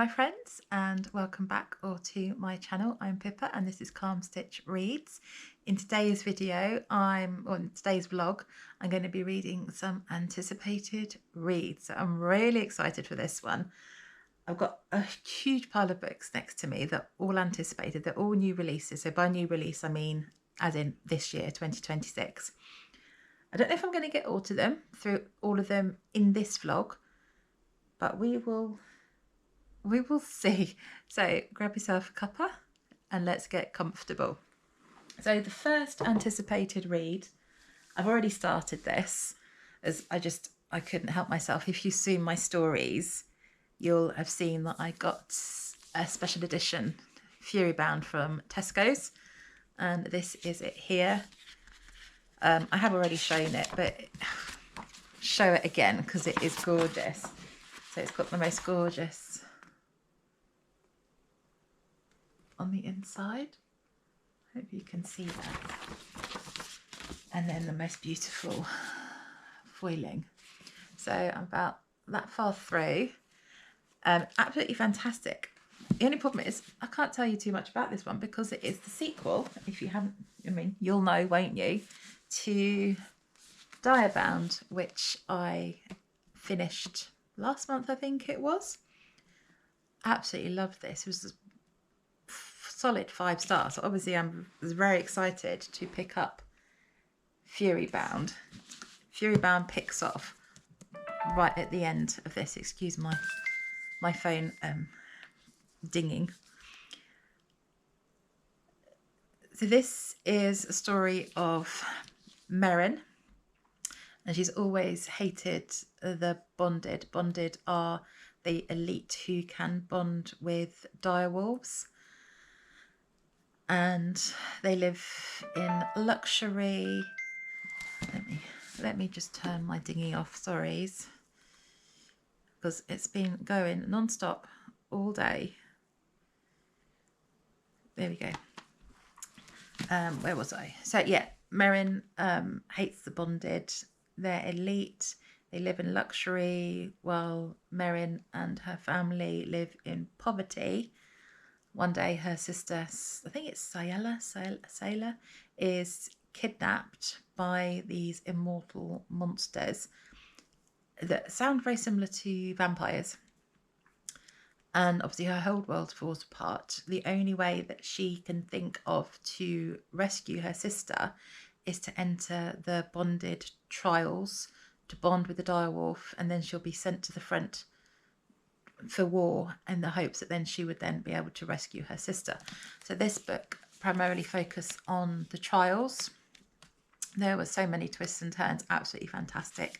my friends, and welcome back or to my channel. I'm Pippa and this is Calm Stitch Reads. In today's video, in today's vlog, I'm going to be reading some anticipated reads. So I'm really excited for this one. I've got a huge pile of books next to me that are all anticipated. They're all new releases. So by new release, I mean as in this year, 2026. I don't know if I'm going to get through all of them in this vlog, but we will see. So grab yourself a cuppa and let's get comfortable. So the first anticipated read, I've already started this as I couldn't help myself. If you've seen my stories, you'll have seen that I got a special edition Furybound from Tesco's, and this is it here. I have already shown it, but show it again because it is gorgeous. So it's got the most gorgeous on the inside. Hope you can see that. And then the most beautiful foiling. So I'm about that far through. Absolutely fantastic. The only problem is I can't tell you too much about this one because it is the sequel. If you haven't, you'll know, won't you, to Diabound, which I finished last month, I think it was. Absolutely loved this. It was a solid 5 stars. So obviously I was very excited to pick up Furybound. Furybound picks off right at the end of this. Excuse my phone dinging. So this is a story of Merrin, and she's always hated the bonded. Bonded are the elite who can bond with direwolves, and they live in luxury. Let me just turn my dinghy off, sorries, because it's been going non-stop all day. There we go. Where was I? So yeah, Merrin hates the bonded. They're elite. They live in luxury while Merrin and her family live in poverty. One day her sister, I think it's Sailor, is kidnapped by these immortal monsters that sound very similar to vampires. And obviously her whole world falls apart. The only way that she can think of to rescue her sister is to enter the bonded trials, to bond with the direwolf, and then she'll be sent to the front for war in the hopes that then she would then be able to rescue her sister. So this book primarily focused on the trials. There were so many twists and turns, absolutely fantastic,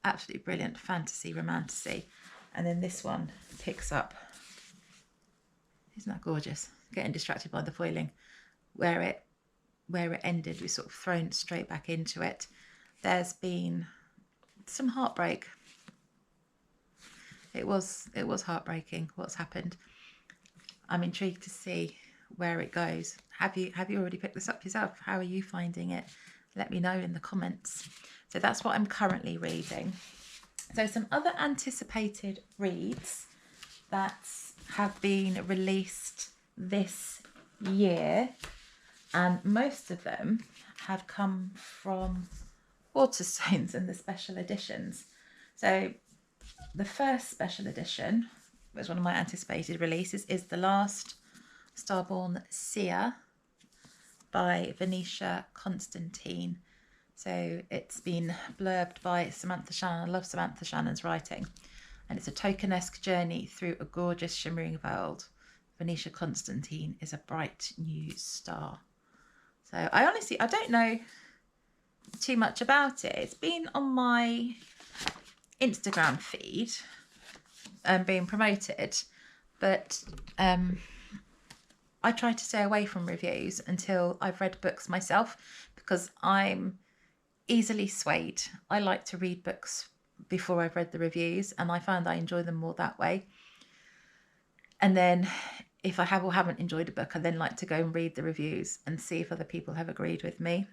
absolutely brilliant fantasy, romantasy. And then this one picks up, isn't that gorgeous? Getting distracted by the foiling. Where it ended, we're sort of thrown straight back into it. There's been some heartbreak. It was heartbreaking what's happened. I'm intrigued to see where it goes. Have you already picked this up yourself? How are you finding it? Let me know in the comments. So that's what I'm currently reading. So some other anticipated reads that have been released this year, and most of them have come from Waterstones and the special editions. So the first special edition was one of my anticipated releases, is The Last Starborn Seer by Venetia Constantine. So it's been blurbed by Samantha Shannon. I love Samantha Shannon's writing. And it's a tokenesque journey through a gorgeous shimmering world. Venetia Constantine is a bright new star. So I don't know too much about it. It's been on my Instagram feed and being promoted, but I try to stay away from reviews until I've read books myself, because I'm easily swayed. I like to read books before I've read the reviews, and I find I enjoy them more that way. And then if I have or haven't enjoyed a book, I then like to go and read the reviews and see if other people have agreed with me.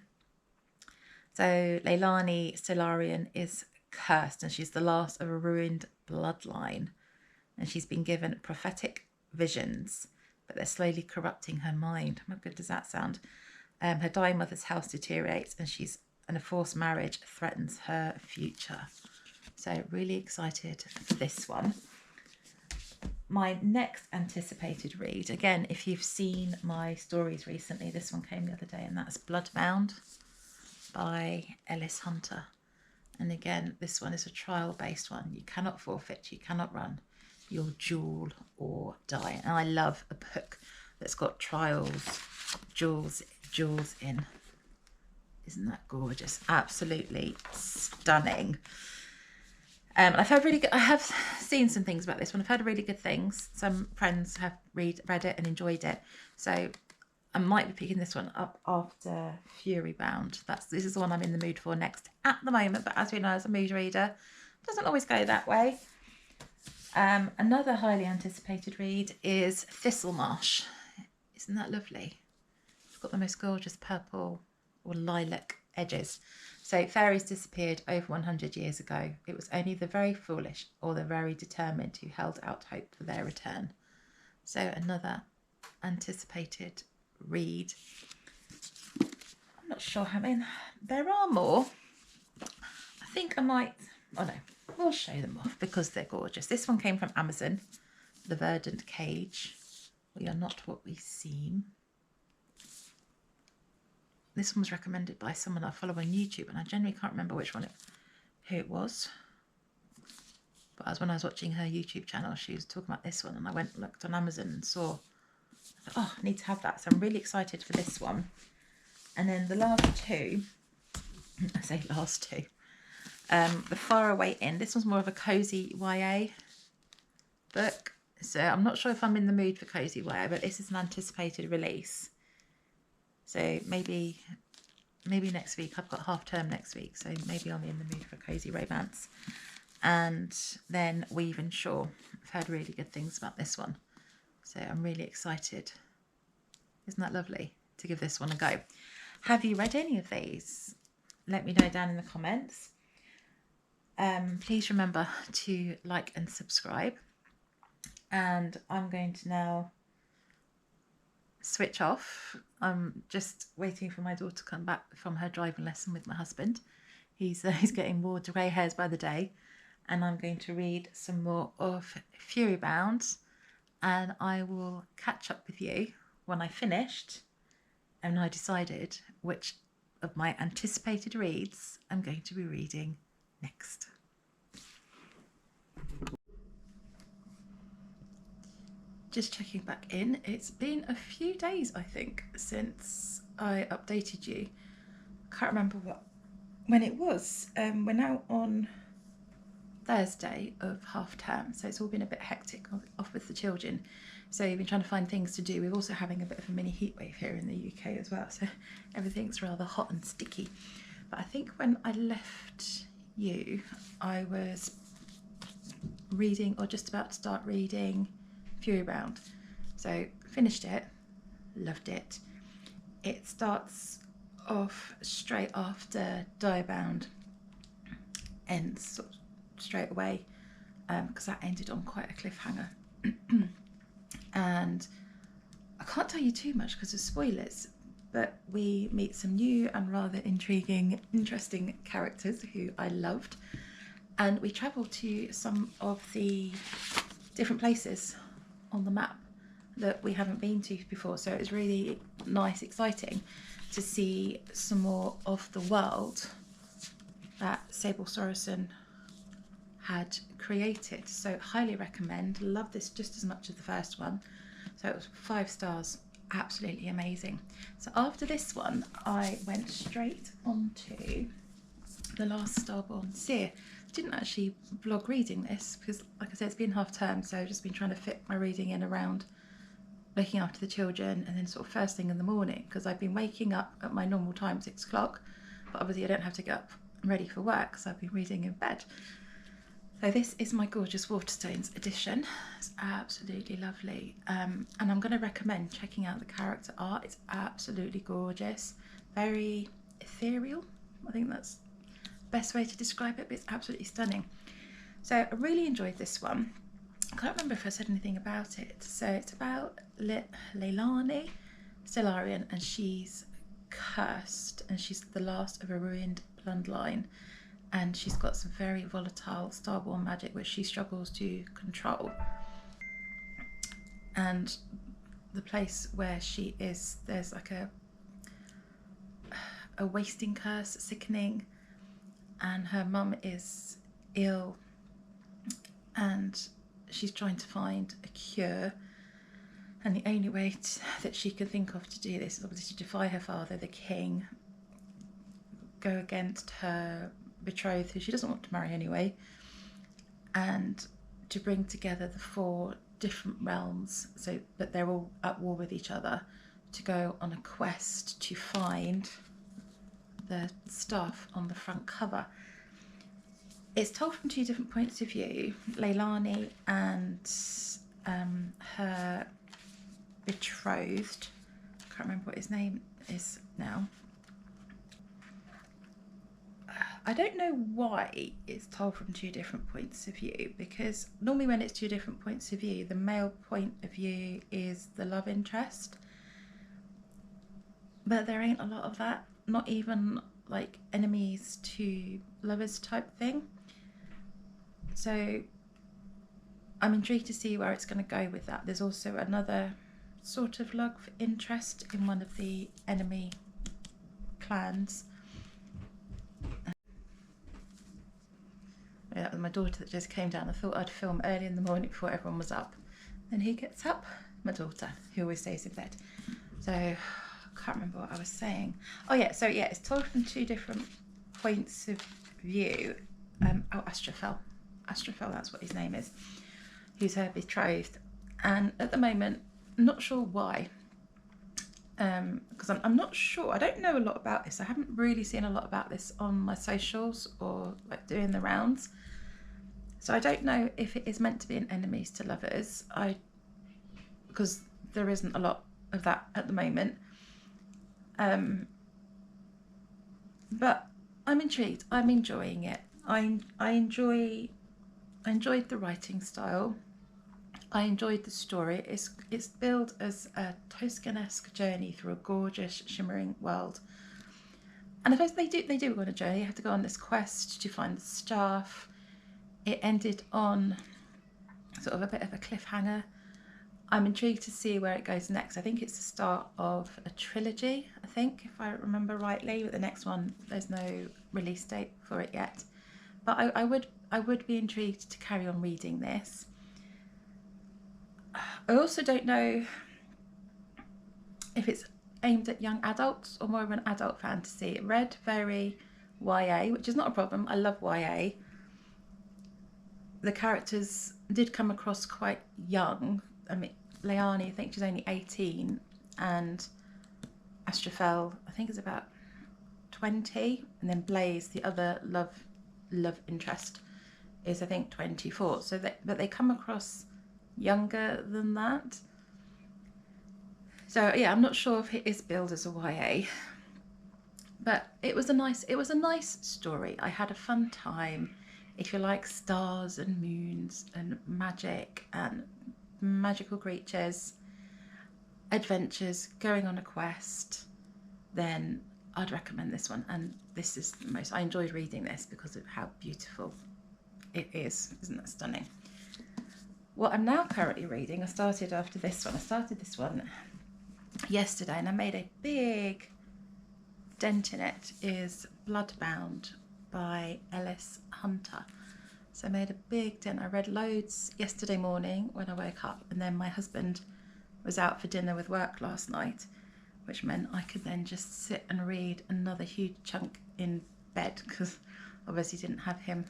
So Leilani Stellarian is cursed, and she's the last of a ruined bloodline. and she's been given prophetic visions, but they're slowly corrupting her mind. How good does that sound? Her dying mother's health deteriorates, and a forced marriage threatens her future. So really excited for this one. My next anticipated read, again, if you've seen my stories recently, this one came the other day, and that's Bloodbound by Ellis Hunter. And again, this one is a trial-based one. You cannot forfeit, you cannot run. You'll duel or die. And I love a book that's got trials, duels in. Isn't that gorgeous? Absolutely stunning. I have seen some things about this one. I've heard really good things. Some friends have read it and enjoyed it. So I might be picking this one up after Furybound. This is the one I'm in the mood for next at the moment. But as we know, as a mood reader, it doesn't always go that way. Another highly anticipated read is Thistlemarsh. Isn't that lovely? It's got the most gorgeous purple or lilac edges. So fairies disappeared over 100 years ago. It was only the very foolish or the very determined who held out hope for their return. So another anticipated read. I'm not sure how many. There are more. I think I might. Oh no, we'll show them off because they're gorgeous. This one came from Amazon. The Verdant Cage. We are not what we seem. This one was recommended by someone I follow on YouTube, and I generally can't remember who it was. But when I was watching her YouTube channel, she was talking about this one, and I went and looked on Amazon and saw, oh, I need to have that. So I'm really excited for this one. And then the last two, I say last two, The Faraway Inn. This one's more of a cozy YA book. So I'm not sure if I'm in the mood for cozy YA, but this is an anticipated release. So maybe next week. I've got half term next week, so maybe I'll be in the mood for a cozy romance. And then Weave and Shaw. I've heard really good things about this one, so I'm really excited. Isn't that lovely to give this one a go? Have you read any of these? Let me know down in the comments. Please remember to like and subscribe. And I'm going to now switch off. I'm just waiting for my daughter to come back from her driving lesson with my husband. He's getting more grey hairs by the day, and I'm going to read some more of Furybound, and I will catch up with you when I finished and I decided which of my anticipated reads I'm going to be reading next. Just checking back in. It's been a few days, I think, since I updated you. I can't remember when it was. We're now on Thursday of half term, so it's all been a bit hectic off with the children. So we've been trying to find things to do. We're also having a bit of a mini heat wave here in the UK as well, so everything's rather hot and sticky. But I think when I left you, I was reading, or just about to start reading, Furybound. So finished it, loved it. It starts off straight after Diabound ends sort of straight away, because that ended on quite a cliffhanger. And I can't tell you too much because of spoilers, but we meet some new and rather interesting characters who I loved, and we travel to some of the different places on the map that we haven't been to before. So it was really nice, exciting to see some more of the world that Sable Sorensen had created. So highly recommend. Love this just as much as the first one. So it was 5 stars. Absolutely amazing. So after this one, I went straight onto The Last Starborn Seer. Didn't actually vlog reading this because, like I said, it's been half term, so I've just been trying to fit my reading in around looking after the children, and then sort of first thing in the morning, because I've been waking up at my normal time, 6 o'clock, but obviously I don't have to get up ready for work because I've been reading in bed. So this is my gorgeous Waterstones edition. It's absolutely lovely, and I'm going to recommend checking out the character art. It's absolutely gorgeous, very ethereal. I think that's the best way to describe it, but it's absolutely stunning. So I really enjoyed this one. I can't remember if I said anything about it. So it's about Leilani Stellarian, and she's cursed, and she's the last of a ruined bloodline, and she's got some very volatile starborn magic which she struggles to control. And the place where she is, there's like a wasting curse, sickening, and her mum is ill, and she's trying to find a cure. And the only way that she can think of to do this is obviously to defy her father, the king, go against her betrothed, who she doesn't want to marry anyway, and to bring together the 4 different realms, so that they're all at war with each other, to go on a quest to find the stuff on the front cover. It's told from 2 different points of view. Leilani and her betrothed, I can't remember what his name is now. I don't know why it's told from 2 different points of view, because normally when it's 2 different points of view, the male point of view is the love interest, but there ain't a lot of that, not even like enemies to lovers type thing. So I'm intrigued to see where it's going to go with that. There's also another sort of love interest in one of the enemy clans. That was my daughter that just came down. I thought I'd film early in the morning before everyone was up. Then who gets up? My daughter, who always stays in bed. So I can't remember what I was saying. Oh yeah, so yeah, it's told from 2 different points of view. Astrophel, that's what his name is, who's her betrothed. And at the moment, I'm not sure why, because I'm not sure. I don't know a lot about this. I haven't really seen a lot about this on my socials or like doing the rounds. So I don't know if it is meant to be an enemies to lovers, because there isn't a lot of that at the moment. But I'm intrigued. I'm enjoying it. I enjoyed the writing style. I enjoyed the story. It's billed as a Toscanesque journey through a gorgeous, shimmering world. And I suppose they do go on a journey. You have to go on this quest to find the staff. It ended on sort of a bit of a cliffhanger. I'm intrigued to see where it goes next. I think it's the start of a trilogy, I think, if I remember rightly. But the next one, there's no release date for it yet. But I would be intrigued to carry on reading this. I also don't know if it's aimed at young adults or more of an adult fantasy. It read very YA, which is not a problem. I love YA. The characters did come across quite young. I mean, Leilani, I think she's only 18, and Astrophel, I think, is about 20, and then Blaze, the other love interest, is I think 24. So but they come across younger than that. So yeah, I'm not sure if it is billed as a YA, but it was a nice story. I had a fun time. If you like stars and moons and magic and magical creatures, adventures, going on a quest, then I'd recommend this one. And this is the most, I enjoyed reading this because of how beautiful it is. Isn't that stunning? What I'm now currently reading, I started this one yesterday, and I made a big dent in it, is Bloodbound by Ellis Hunter. So I made a big dent. I read loads yesterday morning when I woke up, and then my husband was out for dinner with work last night, which meant I could then just sit and read another huge chunk in bed, because obviously didn't have him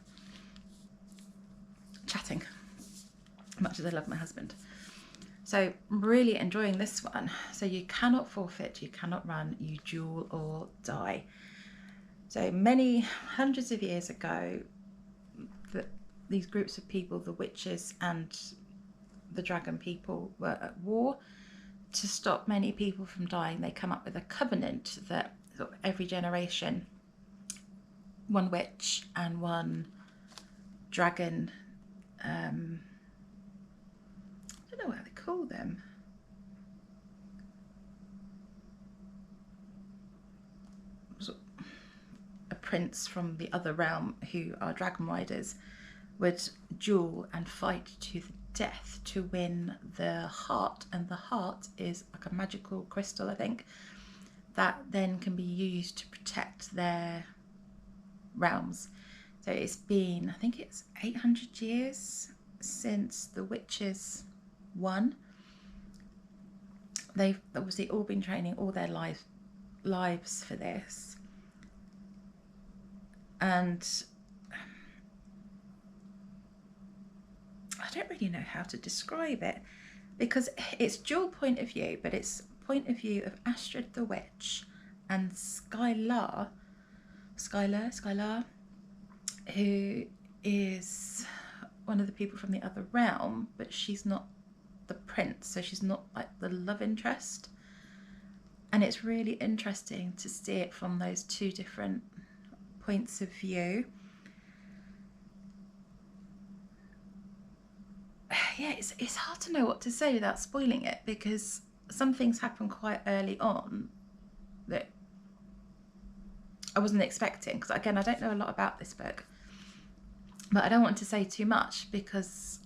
chatting, much as I love my husband. So I'm really enjoying this one. So you cannot forfeit, you cannot run, you duel or die. So many hundreds of years ago, these groups of people, the witches and the dragon people, were at war. To stop many people from dying, they come up with a covenant that every generation, one witch and one dragon call them? A prince from the other realm who are dragon riders would duel and fight to the death to win the heart, and the heart is like a magical crystal, I think, that then can be used to protect their realms. So it's been, I think it's 800 years since the witches won. They've obviously all been training all their lives for this. And I don't really know how to describe it, because it's dual point of view, but it's point of view of Astrid the Witch and Skylar, who is one of the people from the other realm, but she's not the prince, so she's not like the love interest. And it's really interesting to see it from those two different points of view. Yeah, it's hard to know what to say without spoiling it, because some things happen quite early on that I wasn't expecting, because again, I don't know a lot about this book, but I don't want to say too much because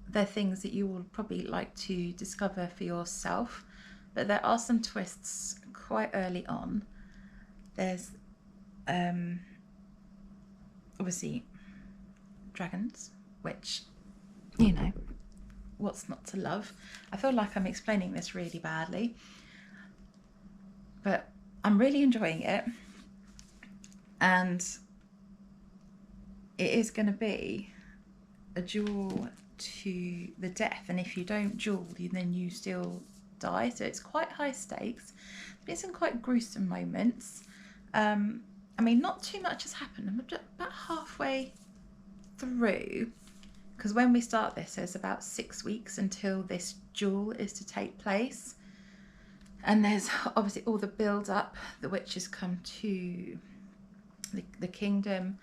they're things that you will probably like to discover for yourself. But there are some twists quite early on. There's obviously dragons, which, you know, what's not to love? I feel like I'm explaining this really badly, but I'm really enjoying it, and it is going to be a duel to the death, and if you don't duel, then you still die. So it's quite high stakes. There's some quite gruesome moments. I mean, not too much has happened. I'm about halfway through, because when we start this, there's about 6 weeks until this duel is to take place. And there's obviously all the build up. The witches come to the kingdom.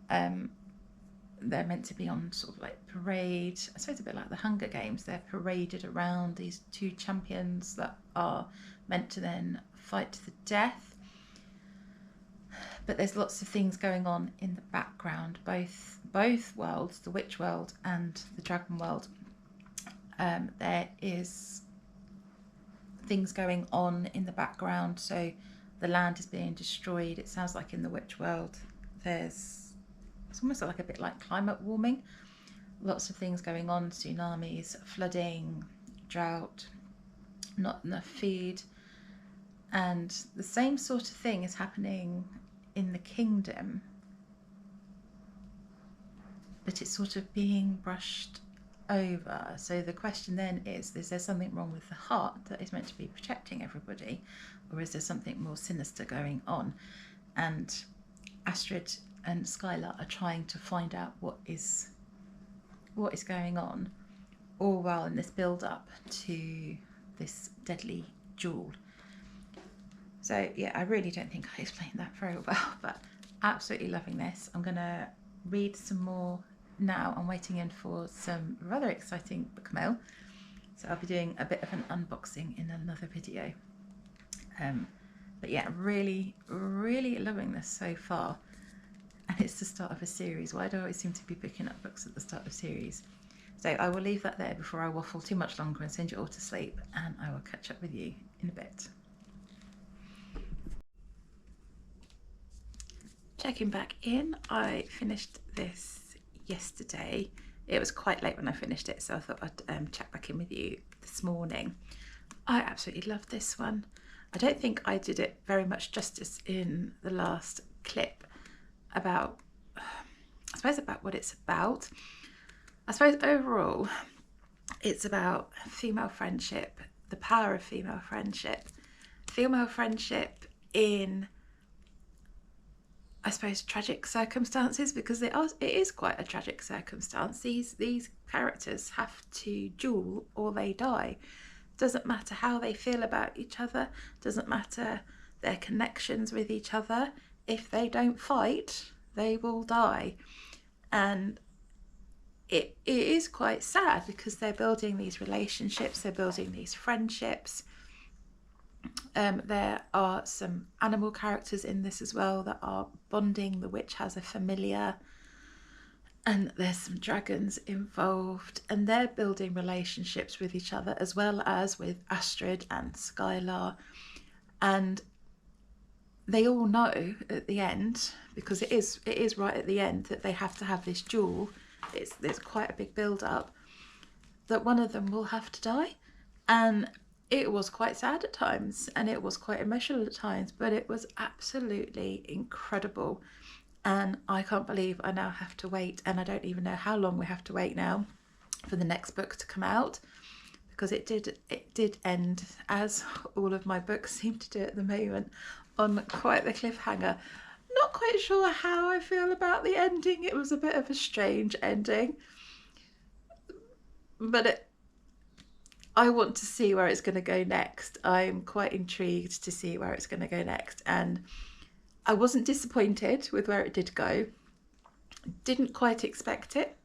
They're meant to be on sort of like parade. I suppose a bit like the Hunger Games. They're paraded around these two champions that are meant to then fight to the death. But there's lots of things going on in the background, both worlds, the witch world and the dragon world. There is things going on in the background. So the land is being destroyed. It sounds like in the witch world it's almost like a bit like climate warming. Lots of things going on, tsunamis, flooding, drought, not enough food. And the same sort of thing is happening in the kingdom, but it's sort of being brushed over. So the question then is there something wrong with the heart that is meant to be protecting everybody, or is there something more sinister going on? And Astrid and Skylar are trying to find out what is going on, all while in this build up to this deadly duel. So yeah, I really don't think I explained that very well, but absolutely loving this. I'm going to read some more now. I'm waiting in for some rather exciting book mail, so I'll be doing a bit of an unboxing in another video. But yeah, really loving this so far, and it's the start of a series. Why do I always seem to be picking up books at the start of series? So I will leave that there before I waffle too much longer and send you all to sleep, and I will catch up with you in a bit. Checking back in, I finished this yesterday. It was quite late when I finished it, so I thought I'd check back in with you this morning. I absolutely love this one. I don't think I did it very much justice in the last clip about what it's about. I suppose overall it's about female friendship, the power of female friendship in, I suppose, tragic circumstances, because it is quite a tragic circumstance. These characters have to duel or they die. Doesn't matter how they feel about each other, doesn't matter their connections with each other. If they don't fight, they will die. And it is quite sad because they're building these relationships, they're building these friendships. There are some animal characters in this as well that are bonding. The witch has a familiar, and there's some dragons involved, and they're building relationships with each other as well as with Astrid and Skylar. And they all know at the end, because it is right at the end that they have to have this duel. There's quite a big build up that one of them will have to die, and it was quite sad at times and it was quite emotional at times, but it was absolutely incredible. And I can't believe I now have to wait, and I don't even know how long we have to wait now for the next book to come out, because it did end, as all of my books seem to do at the moment, on quite the cliffhanger. Not quite sure how I feel about the ending. It was a bit of a strange ending, but I want to see where it's going to go next. I'm quite intrigued to see where it's going to go next, and I wasn't disappointed with where it did go. Didn't quite expect it,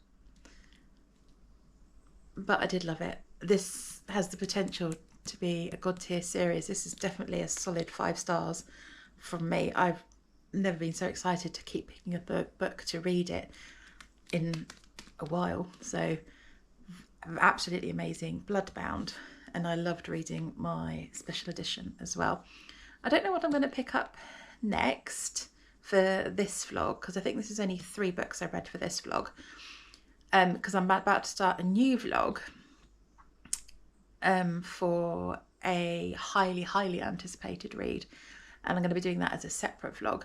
but I did love it. This has the potential to be a god tier series. This is definitely a solid 5 stars from me. I've never been so excited to keep picking up a book to read it in a while. So absolutely amazing. Bloodbound, and I loved reading my special edition as well. I don't know what I'm going to pick up next for this vlog, because I think this is only 3 books I read for this vlog, because I'm about to start a new vlog for a highly anticipated read, and I'm going to be doing that as a separate vlog.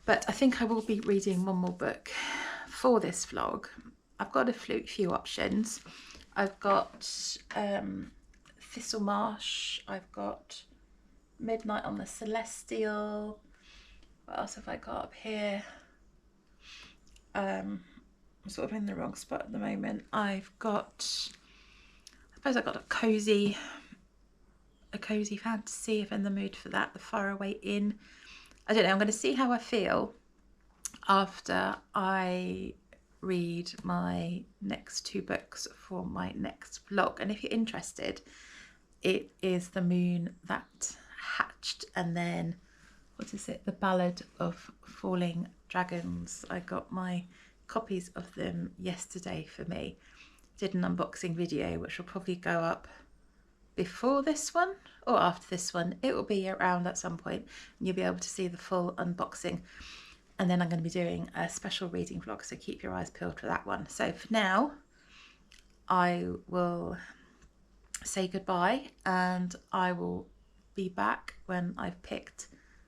But I think I will be reading one more book for this vlog. I've got a few options. I've got Thistlemarsh, I've got Midnight on the Celestial. What else have I got up here? I'm sort of in the wrong spot at the moment. I suppose I've got a cozy fantasy, if in the mood for that. The Faraway Inn. I don't know, I'm going to see how I feel after I read my next 2 books for my next vlog. And if you're interested, it is The Moon That Hatched, and then what is it, The Ballad of Falling Dragons. I got my copies of them yesterday for me. Did an unboxing video which will probably go up before this one or after this one. It will be around at some point, and you'll be able to see the full unboxing. And then I'm going to be doing a special reading vlog, so keep your eyes peeled for that one. So for now, I will say goodbye, and I will be back when I've picked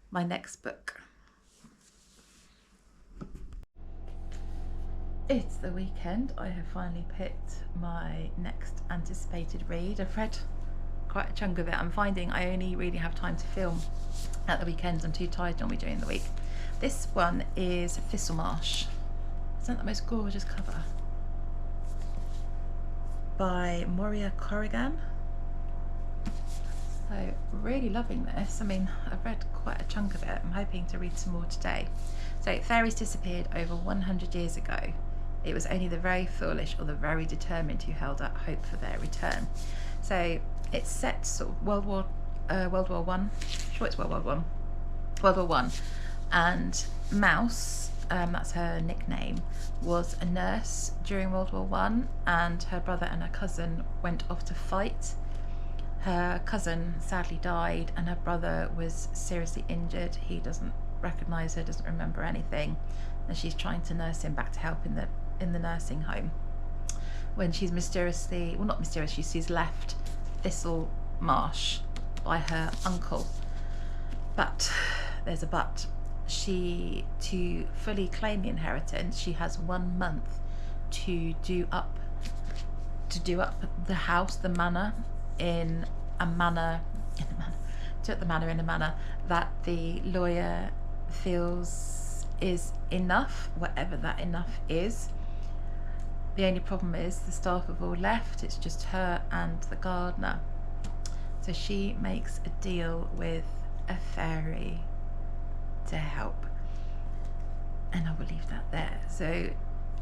my next book. It's the weekend. I have finally picked my next anticipated read. I've read quite a chunk of it. I'm finding I only really have time to film at the weekends. I'm too tired normally during the week. This one is Thistlemarsh. Isn't that the most gorgeous cover? By Moria Corrigan. So really loving this. I mean, I've read quite a chunk of it. I'm hoping to read some more today. So fairies disappeared over 100 years ago. It was only the very foolish or the very determined who held out hope for their return. So it's set sort of World War One. Sure, it's World War One. And Mouse, that's her nickname, was a nurse during World War One, and her brother and her cousin went off to fight. Her cousin sadly died, and her brother was seriously injured. He doesn't recognise her, doesn't remember anything, and she's trying to nurse him back to health in the nursing home. When she's she's left Thistlemarsh by her uncle. But there's a but. To fully claim the inheritance, she has 1 month to do up the house, the manor, in a manner that the lawyer feels is enough, whatever that enough is. The only problem is the staff have all left. It's just her and the gardener. So she makes a deal with a fairy to help, and I will leave that there. So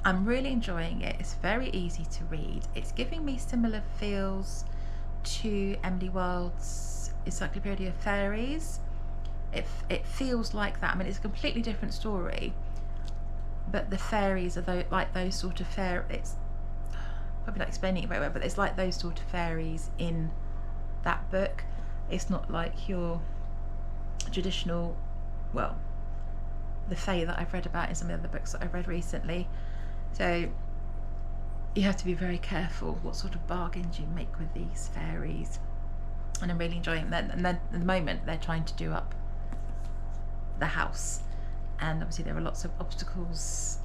I'm really enjoying it. It's very easy to read. It's giving me similar feels to Emily Wilde's Encyclopedia of Fairies. It feels like that. I mean, it's a completely different story, but the fairies are like those sort of fairies. It's probably not explaining it very well, but it's like those sort of fairies in that book. It's not like your traditional, well, the fae that I've read about in some of the other books that I've read recently. So you have to be very careful what sort of bargains you make with these fairies. And I'm really enjoying them. And then at the moment they're trying to do up the house, and obviously there are lots of obstacles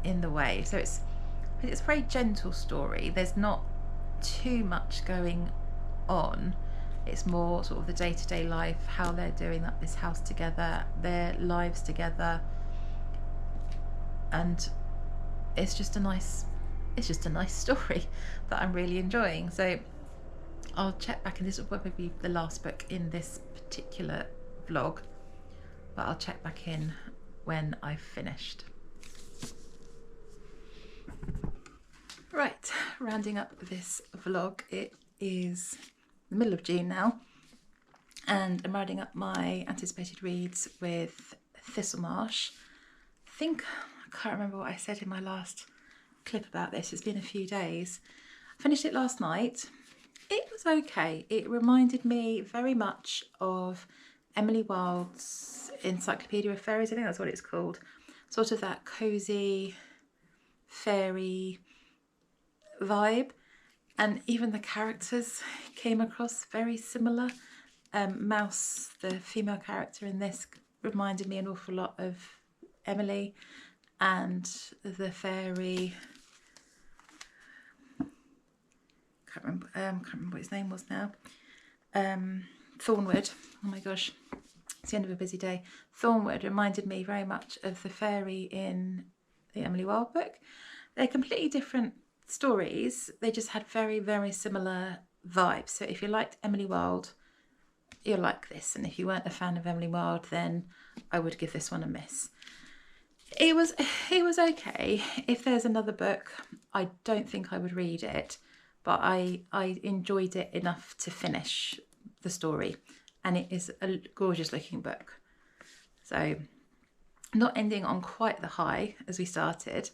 in the way. So it's a very gentle story. There's not too much going on. It's more sort of the day-to-day life, how they're doing up this house together, their lives together, and it's just a nice story that I'm really enjoying. So I'll check back, and this will probably be the last book in this particular vlog, but I'll check back in when I've finished. Right, rounding up this vlog, it is the middle of June now, and I'm rounding up my anticipated reads with Thistlemarsh. I can't remember what I said in my last clip about this. It's been a few days. I finished it last night. It was okay. It reminded me very much of Emily Wilde's Encyclopedia of Fairies. I think that's what it's called. Sort of that cosy fairy vibe, and even the characters came across very similar. Mouse, the female character in this, reminded me an awful lot of Emily, and the fairy, can't remember what his name was now, Thornwood. Oh my gosh, it's the end of a busy day. Thornwood reminded me very much of the fairy in the Emily Wilde book. They're completely different stories. They just had very, very similar vibes. So if you liked Emily Wilde, you'll like this, and if you weren't a fan of Emily Wilde, then I would give this one a miss. It was okay. If there's another book, I don't think I would read it, but I enjoyed it enough to finish the story, and it is a gorgeous looking book. So not ending on quite the high as we started,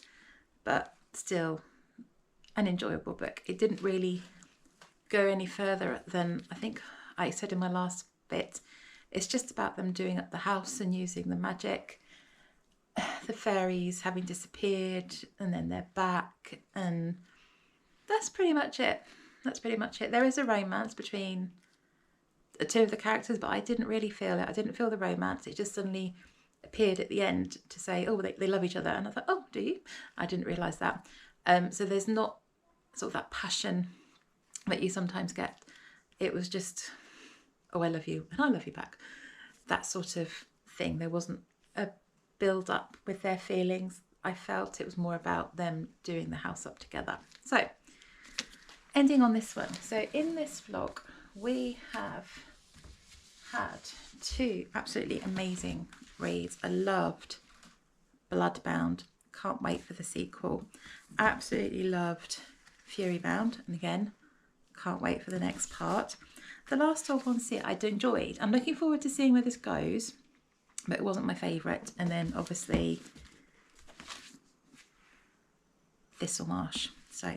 but still an enjoyable book. It didn't really go any further than, I think I said in my last bit, it's just about them doing up the house and using the magic, the fairies having disappeared and then they're back, and that's pretty much it. There is a romance between the two of the characters, but I didn't really feel it. I didn't feel the romance. It just suddenly appeared at the end to say, oh, they love each other, and I thought, oh, do you? I didn't realise that. So there's not sort of that passion that you sometimes get. It was just, oh, I love you and I love you back, that sort of thing. There wasn't a build up with their feelings. I felt it was more about them doing the house up together. So ending on this one. So in this vlog we have had two absolutely amazing reads. I loved Bloodbound. Can't wait for the sequel. Absolutely loved Furybound, and again, can't wait for the next part. The last 12 ones here I enjoyed. I'm looking forward to seeing where this goes, but it wasn't my favourite. And then obviously Thistlemarsh. So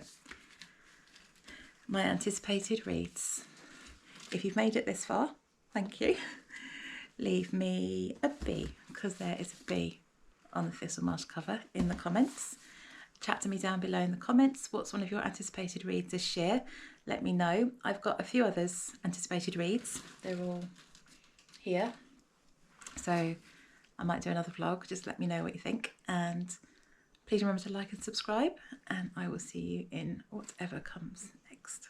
my anticipated reads. If you've made it this far, thank you. Leave me a B, because there is a B on the Thistlemarsh cover, in the comments. Chat to me down below in the comments. What's one of your anticipated reads this year? Let me know. I've got a few others anticipated reads. They're all here. So I might do another vlog. Just let me know what you think. And please remember to like and subscribe. And I will see you in whatever comes next.